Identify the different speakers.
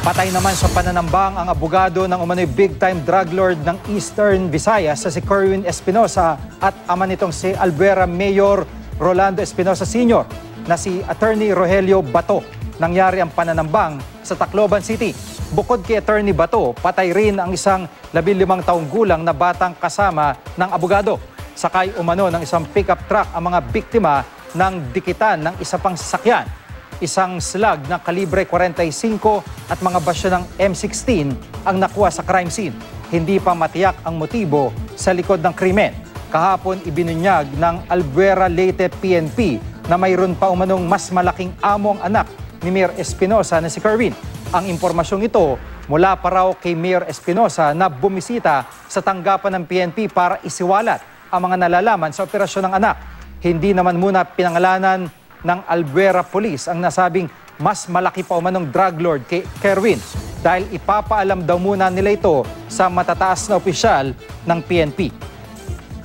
Speaker 1: Patay naman sa pananambang ang abogado ng umano'y big-time drug lord ng Eastern Visayas sa si Kerwin Espinosa at ama nitong si Albuera Mayor Rolando Espinosa Sr. na si Attorney Rogelio Bato. Nangyari ang pananambang sa Tacloban City. Bukod kay Attorney Bato, patay rin ang isang 15 taong gulang na batang kasama ng abogado. Sakay umano ng isang pickup truck ang mga biktima ng dikitan ng isa pang sasakyan. Isang slug ng kalibre 45 at mga basyo ng M16 ang nakuha sa crime scene. Hindi pa matiyak ang motibo sa likod ng krimen. Kahapon ibinunyag ng Albuera Leyte PNP na mayroon pa umanong mas malaking amo ang anak ni Mayor Espinosa na si Kerwin. Ang impormasyong ito mula pa raw kay Mayor Espinosa na bumisita sa tanggapan ng PNP para isiwalat ang mga nalalaman sa operasyon ng anak. Hindi naman muna pinangalanan ng Albuera Police ang nasabing mas malaki pa umanong drug lord kay Kerwin dahil ipapaalam daw muna nila ito sa matataas na opisyal ng PNP.